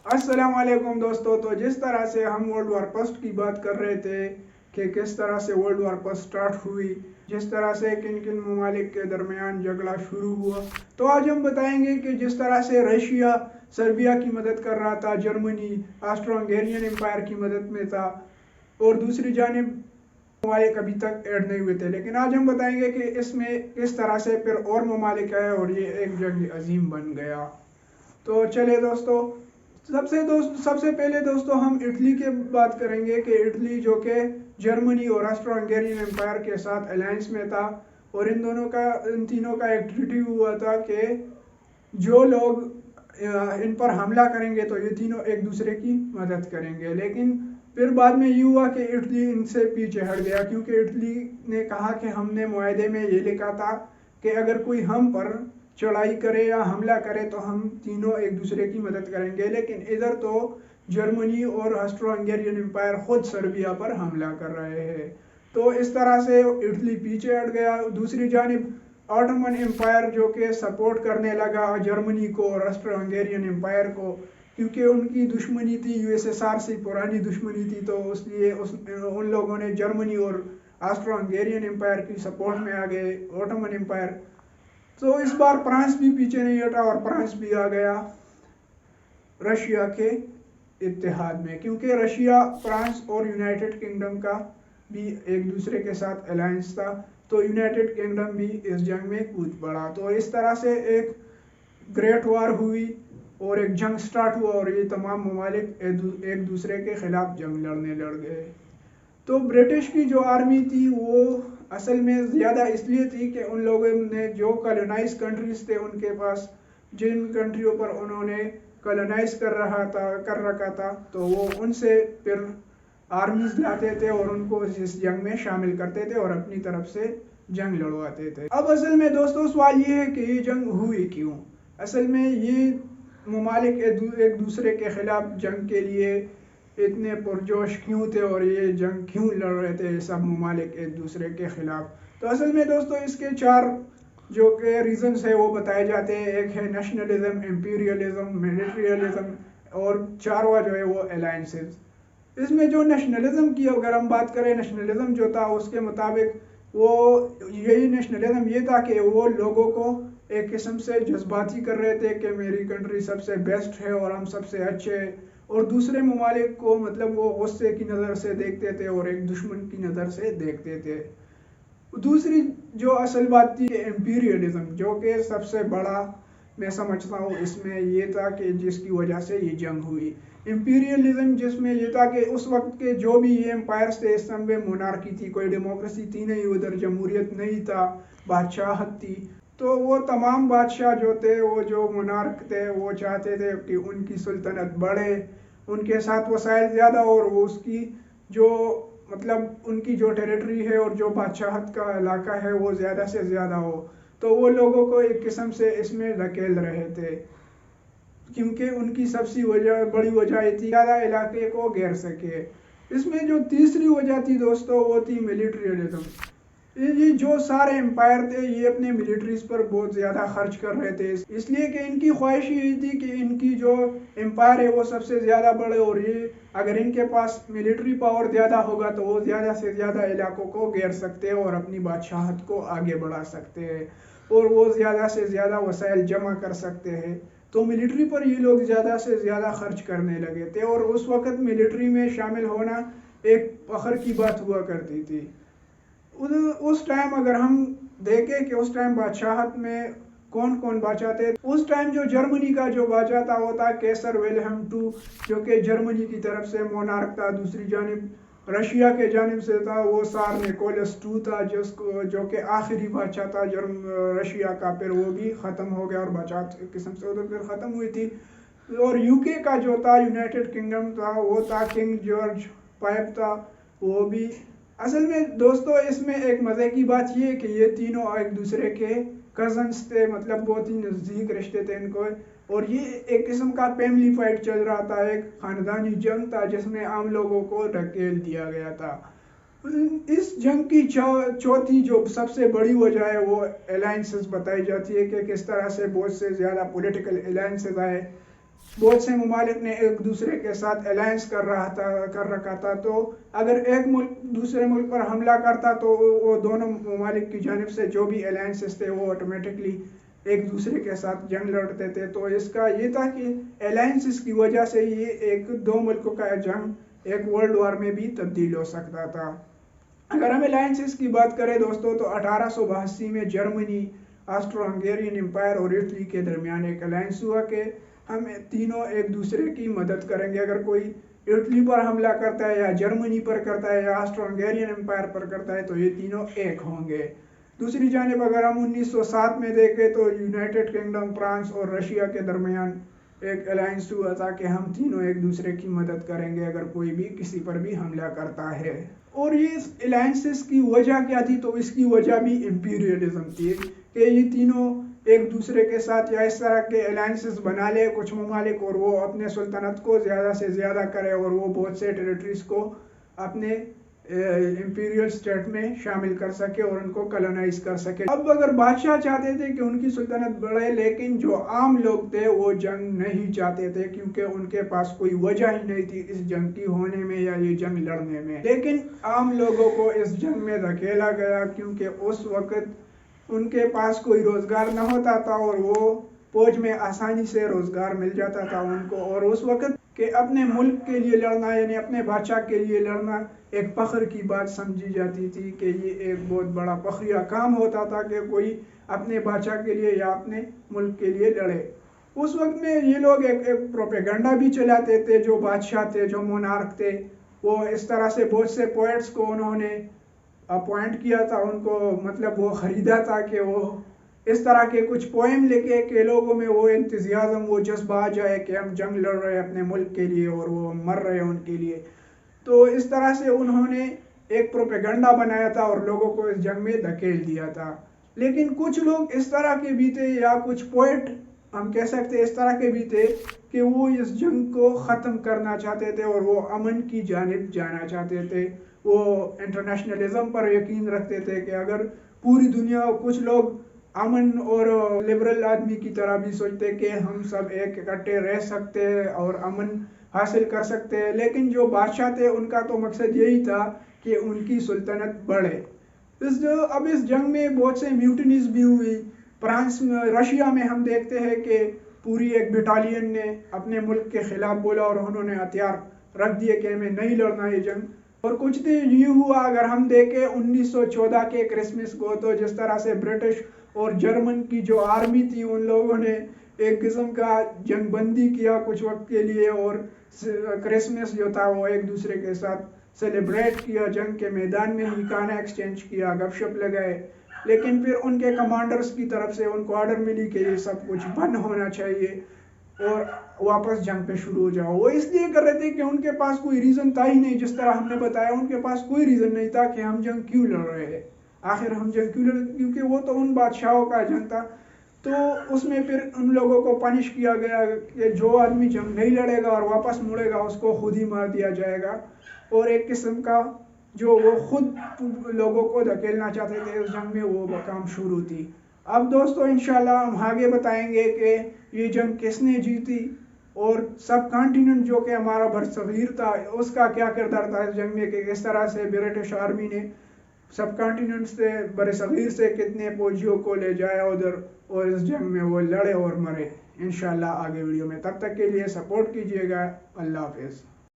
अस्सलाम वालेकुम दोस्तों। तो जिस तरह से हम वर्ल्ड वार फर्स्ट की बात कर रहे थे कि किस तरह से वर्ल्ड वार फर्स्ट स्टार्ट हुई, जिस तरह से किन किन ममालिक के दरमियान झगड़ा शुरू हुआ, तो आज हम बताएंगे कि जिस तरह से रशिया सर्बिया की मदद कर रहा था, जर्मनी ऑस्ट्रो हंगेरियन एम्पायर की मदद में था, और दूसरी जानिब ममालिक अभी तक ऐड नहीं हुए थे। लेकिन आज हम बताएंगे कि इसमें किस तरह से फिर और ममालिक आए और ये एक जंग अजीम बन गया। तो चलिए दोस्तों, सबसे पहले दोस्तों हम इटली के बात करेंगे कि इटली जो कि जर्मनी और ऑस्ट्रो हंगेरियन एम्पायर के साथ अलायंस में था, और इन तीनों का एक ट्रीटी हुआ था कि जो लोग इन पर हमला करेंगे तो ये तीनों एक दूसरे की मदद करेंगे। लेकिन फिर बाद में ये हुआ कि इटली इनसे पीछे हट गया, क्योंकि इटली ने कहा कि हमने मुआहदे में ये लिखा था कि अगर कोई हम पर चढ़ाई करे या हमला करे तो हम तीनों एक दूसरे की मदद करेंगे। लेकिन इधर तो जर्मनी और ऑस्ट्रो हंगेरियन एम्पायर खुद सर्बिया पर हमला कर रहे हैं, तो इस तरह से इटली पीछे हट गया। दूसरी जानिब ऑटोमन एम्पायर जो कि सपोर्ट करने लगा जर्मनी को और ऑस्ट्रो हंगेरियन एम्पायर को, क्योंकि उनकी दुश्मनी थी यूएसएसआर से, पुरानी दुश्मनी थी, तो उसलिए उन लोगों ने जर्मनी और ऑस्ट्रो हंगेरियन एम्पायर की सपोर्ट में आ गए, ऑटोमन एम्पायर। तो इस बार फ्रांस भी पीछे नहीं हटा और फ्रांस भी आ गया रशिया के इत्तेहाद में, क्योंकि रशिया, फ्रांस और यूनाइटेड किंगडम का भी एक दूसरे के साथ अलायंस था, तो यूनाइटेड किंगडम भी इस जंग में कूद पड़ा। तो इस तरह से एक ग्रेट वार हुई और एक जंग स्टार्ट हुआ, और ये तमाम ममालिक एक दूसरे के खिलाफ जंग लड़ने लड़ गए। तो ब्रिटिश की जो आर्मी थी वो असल में ज़्यादा इसलिए थी कि उन लोगों ने जो कॉलोनाइज कंट्रीज थे उनके पास, जिन कंट्रियों पर उन्होंने कॉलोनाइज कर रखा था, तो वो उनसे फिर आर्मीज लाते थे और उनको इस जंग में शामिल करते थे और अपनी तरफ से जंग लड़वाते थे। अब असल में दोस्तों सवाल ये है कि ये जंग हुई क्यों। असल में ये ममालिक एक दूसरे के खिलाफ जंग के लिए इतने पुरजोश क्यों थे और ये जंग क्यों लड़ रहे थे सब ममालिक एक दूसरे के खिलाफ। तो असल में दोस्तों इसके चार जो के रीजंस है वो बताए जाते हैं। एक है नेशनलिज्म, इंपीरियलिज्म, मिलिट्रियलिज्म, और चारवा जो है वो अलायंसेस। इसमें जो नेशनलिज्म की अगर हम बात करें, नेशनलिज्म जो था उसके मुताबिक वो यही नेशनलिज्म ये था कि वो लोगों को एक किस्म से जज्बाती कर रहे थे कि मेरी कंट्री सबसे बेस्ट है और हम सबसे अच्छे हैं, और दूसरे ममालिक को मतलब वो गुस्से की नज़र से देखते थे और एक दुश्मन की नज़र से देखते थे। दूसरी जो असल बात थी एम्पीरियलिज्म, जो कि सबसे बड़ा मैं समझता हूँ इसमें ये था कि जिसकी वजह से ये जंग हुई। इम्पीरियलिज्म जिसमें ये था कि उस वक्त के जो भी ये एम्पायर्स थे इस समय मोनार्की थी, कोई डेमोक्रेसी थी नहीं, उधर जमहूरियत नहीं था, बादशाहत थी। तो वो तमाम बादशाह जो थे, वो जो मोनार्क थे, वो चाहते थे कि उनकी सुल्तनत बढ़े, उनके साथ वसाइल ज़्यादा, और वो उसकी जो मतलब उनकी जो टेरिटरी है और जो बादशाहत का इलाका है वो ज़्यादा से ज़्यादा हो। तो वो लोगों को एक किस्म से इसमें धकेल रहे थे, क्योंकि उनकी सबसे बड़ी वजह ये थी ज़्यादा इलाके को घेर सके। इसमें जो तीसरी वजह थी दोस्तों वो थी मिलिट्रियलिज्म। ये जो सारे एम्पायर थे ये अपने मिलिट्रीज पर बहुत ज़्यादा खर्च कर रहे थे, इसलिए कि इनकी ख्वाहिश यही थी कि इनकी जो एम्पायर है वो सबसे ज़्यादा बढ़े, और ये अगर इनके पास मिलिट्री पावर ज़्यादा होगा तो वो ज़्यादा से ज़्यादा इलाकों को घेर सकते हैं और अपनी बादशाहत को आगे बढ़ा सकते हैं, और वो ज़्यादा से ज़्यादा वसाइल जमा कर सकते हैं। तो मिलिट्री पर ये लोग ज़्यादा से ज़्यादा खर्च करने लगे थे, और उस वक़्त मिलिट्री में शामिल होना एक फ़ख्र की बात हुआ करती थी। उस टाइम अगर हम देखें कि उस टाइम बादशाहत में कौन कौन बादशाह थे, उस टाइम जो जर्मनी का जो बादशाह था वो था कैसर विल्हेम टू, जो कि जर्मनी की तरफ से मोनार्क था। दूसरी जानिब रशिया के जानिब से था वो सार निकोलस टू था, जो कि आखिरी बादशाह था रशिया का, फिर वो भी ख़त्म हो गया और बादशाह किस्म से उधर फिर ख़त्म हुई थी। और यूके का जो था, यूनाइटेड किंगडम था, वो था किंग जॉर्ज पाइप था, वो भी। असल में दोस्तों इसमें एक मज़े की बात ये है कि ये तीनों एक दूसरे के कज़न्स थे, मतलब बहुत ही नज़दीक रिश्ते थे इनको, और ये एक किस्म का फैमिली फाइट चल रहा था, एक ख़ानदानी जंग था जिसमें आम लोगों को धकेल दिया गया था। इस जंग की चौथी जो सबसे बड़ी वजह है वो अलायंसेस बताई जाती है कि किस तरह से बहुत से ज़्यादा पॉलिटिकल अलायंसेस आए, بہت سے ممالک نے ایک دوسرے کے ساتھ الائنس کر رکھا تھا، تو اگر ایک ملک دوسرے ملک پر حملہ کرتا تو وہ دونوں ممالک کی جانب سے جو بھی الائنسز تھے وہ آٹومیٹکلی ایک دوسرے کے ساتھ جنگ لڑتے تھے۔ تو اس کا یہ تھا کہ الائنسز کی وجہ سے یہ ایک دو ملکوں کا جنگ ایک ورلڈ وار میں بھی تبدیل ہو سکتا تھا۔ اگر ہم الائنسز کی بات کریں دوستوں تو 1882 میں جرمنی، آسٹرو ہنگیرین امپائر اور اٹلی کے درمیان ایک الائنس ہوا کہ ہم تینوں ایک دوسرے کی مدد کریں گے۔ اگر کوئی اٹلی پر حملہ کرتا ہے یا جرمنی پر کرتا ہے یا آسٹرو ہنگیرین امپائر پر کرتا ہے تو یہ تینوں ایک ہوں گے۔ دوسری جانب اگر ہم 1907 میں دیکھیں تو یونائٹڈ کنگڈم، فرانس اور رشیا کے درمیان ایک الائنس ہوا تھا کہ ہم تینوں ایک دوسرے کی مدد کریں گے اگر کوئی بھی کسی پر بھی حملہ کرتا ہے۔ اور یہ الائنسز کی وجہ کیا تھی؟ تو اس کی وجہ بھی امپیریلزم تھی کہ یہ تینوں ایک دوسرے کے ساتھ یا اس طرح کے الائنسز بنا لے کچھ ممالک اور وہ اپنے سلطنت کو زیادہ سے زیادہ کرے اور وہ بہت سے ٹیریٹریز کو اپنے امپیریل اسٹیٹ میں شامل کر سکے اور ان کو کلونائز کر سکے۔ اب اگر بادشاہ چاہتے تھے کہ ان کی سلطنت بڑھے لیکن جو عام لوگ تھے وہ جنگ نہیں چاہتے تھے کیونکہ ان کے پاس کوئی وجہ ہی نہیں تھی اس جنگ کی ہونے میں یا یہ جنگ لڑنے میں، لیکن عام لوگوں کو اس جنگ میں دھکیلا گیا کیونکہ اس وقت ان کے پاس کوئی روزگار نہ ہوتا تھا اور وہ فوج میں آسانی سے روزگار مل جاتا تھا ان کو، اور اس وقت کہ اپنے ملک کے لیے لڑنا یعنی اپنے بادشاہ کے لیے لڑنا ایک فخر کی بات سمجھی جاتی تھی کہ یہ ایک بہت بڑا فخریہ کام ہوتا تھا کہ کوئی اپنے بادشاہ کے لیے یا اپنے ملک کے لیے لڑے۔ اس وقت میں یہ لوگ ایک پروپیگنڈا بھی چلاتے تھے، جو بادشاہ تھے، جو مونارک تھے، وہ اس طرح سے بہت سے پوئٹس کو انہوں نے اپوائنٹ کیا تھا، ان کو مطلب وہ خریدا تھا کہ وہ اس طرح کے کچھ پوئم لکھے کہ لوگوں میں وہ انتھوزیازم، وہ جذبہ آ جائے کہ ہم جنگ لڑ رہے ہیں اپنے ملک کے لیے اور وہ مر رہے ہیں ان کے لیے۔ تو اس طرح سے انہوں نے ایک پروپیگنڈا بنایا تھا اور لوگوں کو اس جنگ میں دھکیل دیا تھا۔ لیکن کچھ لوگ اس طرح کے بھی تھے یا کچھ پوئٹ ہم کہہ سکتے اس طرح کے بھی تھے کہ وہ اس جنگ کو ختم کرنا چاہتے تھے اور وہ امن کی جانب جانا چاہتے تھے۔ وہ انٹرنیشنلزم پر یقین رکھتے تھے کہ اگر پوری دنیا، کچھ لوگ امن اور لبرل آدمی کی طرح بھی سوچتے کہ ہم سب ایک اکٹھے رہ سکتے ہیں اور امن حاصل کر سکتے ہیں، لیکن جو بادشاہ تھے ان کا تو مقصد یہی تھا کہ ان کی سلطنت بڑھے۔ اب اس جنگ میں بہت سے میوٹنیز بھی ہوئی۔ فرانس میں، رشیا میں ہم دیکھتے ہیں کہ پوری ایک بٹالین نے اپنے ملک کے خلاف بولا اور انہوں نے ہتھیار رکھ دیے کہ ہمیں نہیں لڑنا یہ جنگ۔ اور کچھ دن یہ ہوا اگر ہم دیکھیں 1914 کے کرسمس کو تو جس طرح سے برٹش اور جرمن کی جو آرمی تھی ان لوگوں نے ایک قسم کا جنگ بندی کیا کچھ وقت کے لیے اور کرسمس جو تھا وہ ایک دوسرے کے ساتھ سیلیبریٹ کیا، جنگ کے میدان میں ہی کھانا ایکسچینج کیا، گپ شپ لگائے، لیکن پھر ان کے کمانڈرز کی طرف سے ان کو آرڈر ملی کہ یہ سب کچھ بند ہونا چاہیے اور واپس جنگ پہ شروع ہو جاؤ۔ وہ اس لیے کر رہے تھے کہ ان کے پاس کوئی ریزن تھا ہی نہیں، جس طرح ہم نے بتایا ان کے پاس کوئی ریزن نہیں تھا کہ ہم جنگ کیوں لڑ رہے ہیں، آخر ہم جنگ کیوں لڑ رہے، کیونکہ وہ تو ان بادشاہوں کا جنگ تھا۔ تو اس میں پھر ان لوگوں کو پنش کیا گیا کہ جو آدمی جنگ نہیں لڑے گا اور واپس مڑے گا اس کو خود ہی مار دیا جائے گا، اور ایک قسم کا جو وہ خود لوگوں کو دھکیلنا چاہتے تھے اس جنگ میں وہ کام شروع تھی۔ اب دوستو انشاءاللہ ہم آگے بتائیں گے کہ یہ جنگ کس نے جیتی اور سب کانٹیننٹ جو کہ ہمارا برصغیر تھا اس کا کیا کردار تھا اس جنگ میں، کہ کس طرح سے برٹش آرمی نے سب کانٹیننٹ سے برصغیر سے کتنے فوجیوں کو لے جایا ادھر اور اس جنگ میں وہ لڑے اور مرے۔ انشاءاللہ آگے ویڈیو میں، تب تک کے لیے سپورٹ کیجیے گا۔ اللہ حافظ۔